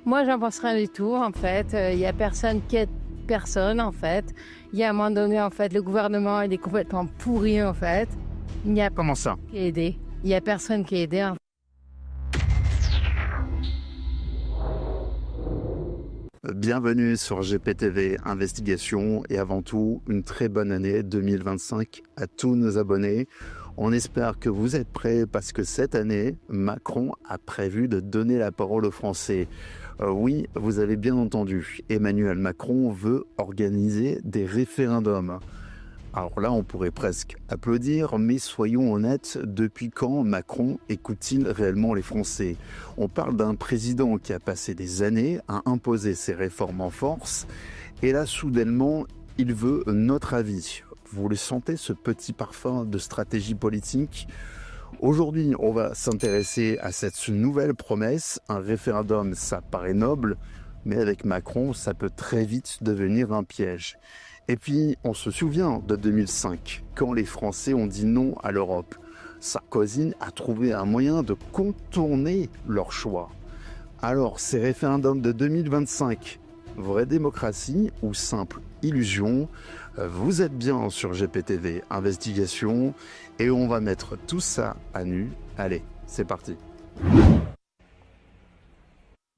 Moi, j'en pense rien du tout, en fait. Il y a personne qui aide personne, en fait. Il y a à un moment donné, en fait, le gouvernement, il est complètement pourri, en fait. Il n'y a Comment ça? qui est aidé. Il n'y a personne qui est aidé, en fait. Bienvenue sur GPTV Investigation et avant tout, une très bonne année 2025 à tous nos abonnés. On espère que vous êtes prêts parce que cette année, Macron a prévu de donner la parole aux Français. Oui, vous avez bien entendu, Emmanuel Macron veut organiser des référendums. Alors là, on pourrait presque applaudir, mais soyons honnêtes, depuis quand Macron écoute-t-il réellement les Français? On parle d'un président qui a passé des années à imposer ses réformes en force, et là, soudainement, il veut notre avis. Vous le sentez, ce petit parfum de stratégie politique? Aujourd'hui, on va s'intéresser à cette nouvelle promesse. Un référendum, ça paraît noble, mais avec Macron, ça peut très vite devenir un piège. Et puis, on se souvient de 2005, quand les Français ont dit non à l'Europe. Sarkozy a trouvé un moyen de contourner leur choix. Alors, ces référendums de 2025, vraie démocratie ou simple illusion? Vous êtes bien sur GPTV Investigation et on va mettre tout ça à nu. Allez, c'est parti.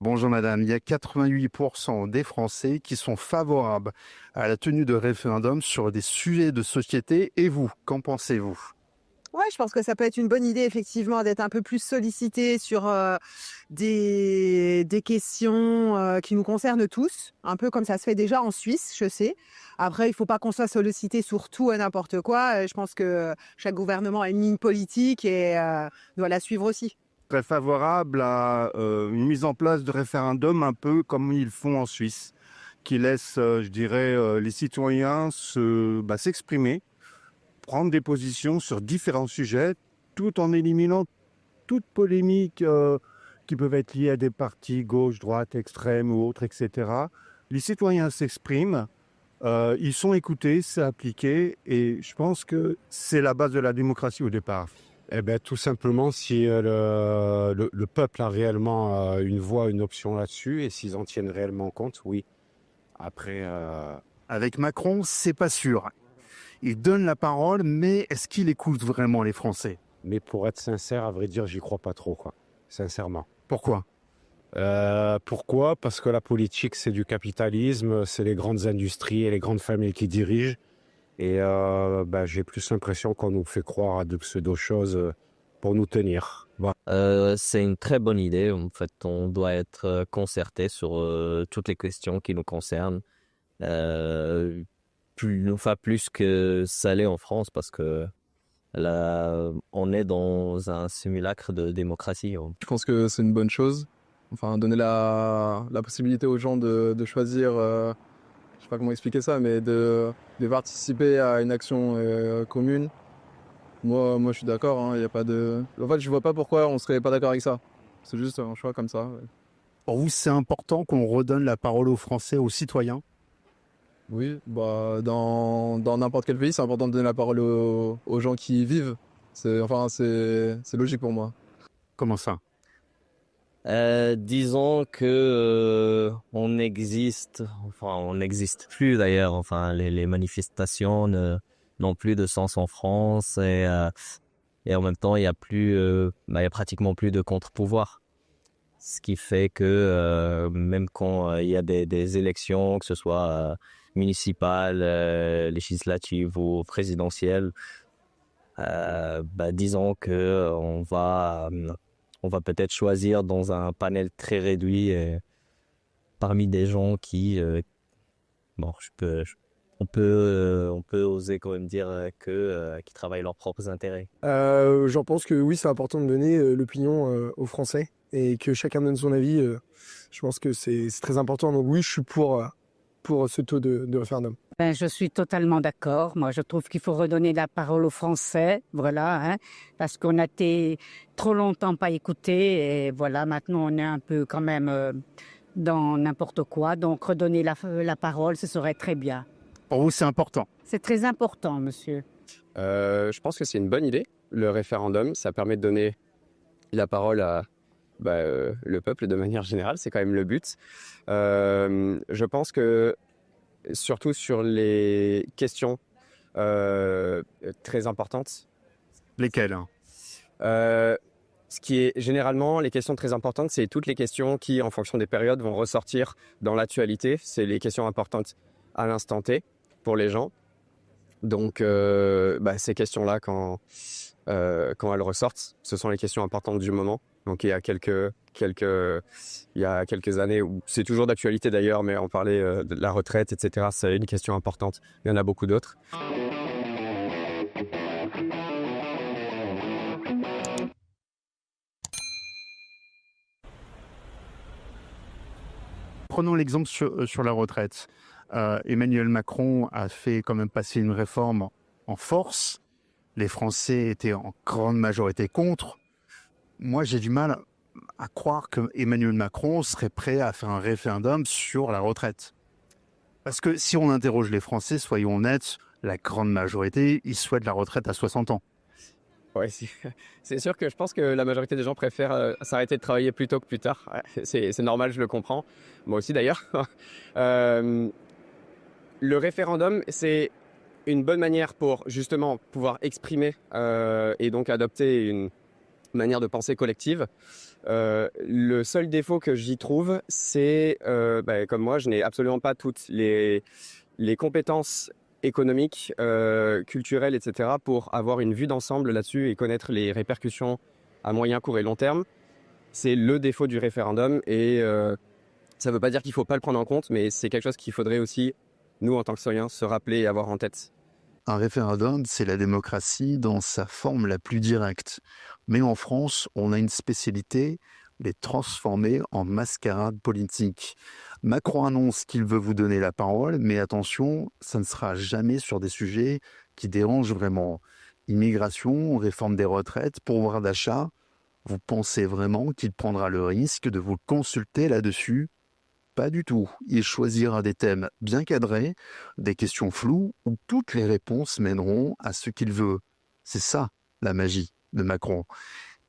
Bonjour madame, il y a 88% des Français qui sont favorables à la tenue de référendums sur des sujets de société. Et vous, qu'en pensez-vous? Ouais, je pense que ça peut être une bonne idée, effectivement, d'être un peu plus sollicité sur des questions qui nous concernent tous, un peu comme ça se fait déjà en Suisse, je sais. Après, il ne faut pas qu'on soit sollicité sur tout et n'importe quoi. Je pense que chaque gouvernement a une ligne politique et doit la suivre aussi. Très favorable à une mise en place de référendums un peu comme ils font en Suisse, qui laissent, je dirais, les citoyens s'exprimer, prendre des positions sur différents sujets, tout en éliminant toute polémique qui peuvent être liées à des partis gauche, droite, extrême ou autres, etc. Les citoyens s'expriment, ils sont écoutés, c'est appliqué, et je pense que c'est la base de la démocratie au départ. Eh bien, tout simplement, si le peuple a réellement une voix, une option là-dessus, et s'ils en tiennent réellement compte, oui. Après... Avec Macron, c'est pas sûr. Il donne la parole, mais est-ce qu'il écoute vraiment les Français? Mais pour être sincère, à vrai dire, j'y crois pas trop, quoi. Sincèrement. Pourquoi? Pourquoi? Parce que la politique, c'est du capitalisme, c'est les grandes industries et les grandes familles qui dirigent. Et j'ai plus l'impression qu'on nous fait croire à de pseudo-choses pour nous tenir. Voilà. C'est une très bonne idée. En fait, on doit être concerté sur toutes les questions qui nous concernent. Plus que ça l'est en France, parce que là, on est dans un simulacre de démocratie. Je pense que c'est une bonne chose. Enfin, donner la possibilité aux gens de choisir... je sais pas comment expliquer ça, mais de participer à une action commune. Moi, je suis d'accord. Y a pas de... En fait, je vois pas pourquoi on serait pas d'accord avec ça. C'est juste un choix comme ça. Ouais. Pour vous, c'est important qu'on redonne la parole aux Français, aux citoyens? Oui, dans n'importe quel pays, c'est important de donner la parole aux gens qui y vivent. C'est logique pour moi. Comment ça? Disons que on n'existe plus d'ailleurs. Enfin, les manifestations n'ont plus de sens en France, et en même temps, il y a pratiquement plus de contre-pouvoir. Ce qui fait que même quand il y a des élections, que ce soit municipales, législatives ou présidentielles, disons que on va peut-être choisir dans un panel très réduit parmi des gens qui, on peut oser quand même dire qui travaillent leurs propres intérêts. J'en pense que oui, c'est important de donner l'opinion aux Français et que chacun donne son avis. Je pense que c'est très important. Donc oui, je suis pour ce taux de référendum. Je suis totalement d'accord. Moi, je trouve qu'il faut redonner la parole aux Français, voilà, parce qu'on a été trop longtemps pas écoutés, et voilà, maintenant on est un peu quand même dans n'importe quoi. Donc redonner la parole, ce serait très bien. Pour vous, c'est important? C'est très important, monsieur. Je pense que c'est une bonne idée. Le référendum, ça permet de donner la parole à le peuple de manière générale, c'est quand même le but. Je pense que surtout sur les questions très importantes. Lesquelles? Ce qui est généralement les questions très importantes, c'est toutes les questions qui, en fonction des périodes, vont ressortir dans l'actualité. C'est les questions importantes à l'instant T pour les gens. Donc, ces questions-là, quand elles ressortent, ce sont les questions importantes du moment. Donc, il y a quelques années, où c'est toujours d'actualité d'ailleurs, mais on parlait de la retraite, etc. C'est une question importante. Il y en a beaucoup d'autres. Prenons l'exemple sur la retraite. Emmanuel Macron a fait quand même passer une réforme en force. Les Français étaient en grande majorité contre. Moi, j'ai du mal à croire que Emmanuel Macron serait prêt à faire un référendum sur la retraite. Parce que si on interroge les Français, soyons honnêtes, la grande majorité, ils souhaitent la retraite à 60 ans. Ouais, c'est sûr que je pense que la majorité des gens préfèrent s'arrêter de travailler plus tôt que plus tard. Ouais, c'est normal, je le comprends. Moi aussi d'ailleurs. Le référendum, c'est une bonne manière pour justement pouvoir exprimer et donc adopter une manière de penser collective. Le seul défaut que j'y trouve, c'est, comme moi, je n'ai absolument pas toutes les compétences économiques, culturelles, etc. pour avoir une vue d'ensemble là-dessus et connaître les répercussions à moyen, court et long terme. C'est le défaut du référendum et ça ne veut pas dire qu'il ne faut pas le prendre en compte, mais c'est quelque chose qu'il faudrait aussi, nous en tant que citoyens, se rappeler et avoir en tête. Un référendum, c'est la démocratie dans sa forme la plus directe. Mais en France, on a une spécialité, les transformer en mascarade politique. Macron annonce qu'il veut vous donner la parole, mais attention, ça ne sera jamais sur des sujets qui dérangent vraiment. Immigration, réforme des retraites, pouvoir d'achat. Vous pensez vraiment qu'il prendra le risque de vous consulter là-dessus ? Pas du tout. Il choisira des thèmes bien cadrés, des questions floues, où toutes les réponses mèneront à ce qu'il veut. C'est ça, la magie de Macron.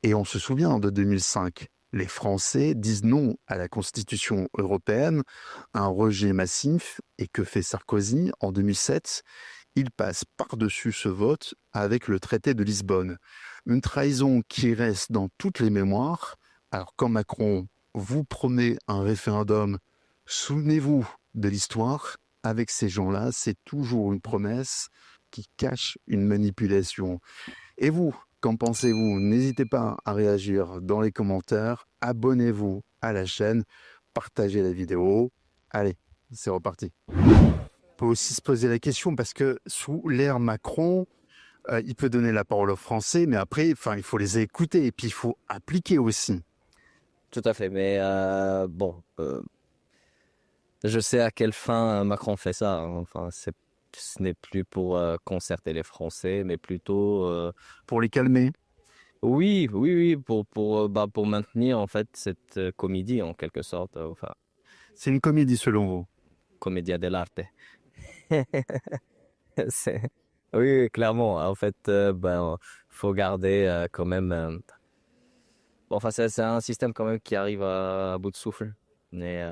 Et on se souvient de 2005. Les Français disent non à la Constitution européenne, un rejet massif, et que fait Sarkozy en 2007 ? Il passe par-dessus ce vote avec le traité de Lisbonne. Une trahison qui reste dans toutes les mémoires. Alors quand Macron vous promet un référendum, souvenez-vous de l'histoire, avec ces gens-là, c'est toujours une promesse qui cache une manipulation. Et vous, qu'en pensez-vous? N'hésitez pas à réagir dans les commentaires, abonnez-vous à la chaîne, partagez la vidéo. Allez, c'est reparti. On peut aussi se poser la question parce que sous l'ère Macron, il peut donner la parole aux Français, mais après, il faut les écouter et puis il faut appliquer aussi. Tout à fait, mais je sais à quelle fin Macron fait ça. Enfin, ce n'est plus pour concerter les Français, mais plutôt pour les calmer. Oui, pour maintenir en fait cette comédie en quelque sorte. Enfin, c'est une comédie selon vous? Commedia dell'arte. Oui, clairement. En fait, faut garder quand même. Enfin, c'est un système quand même qui arrive à bout de souffle. Mais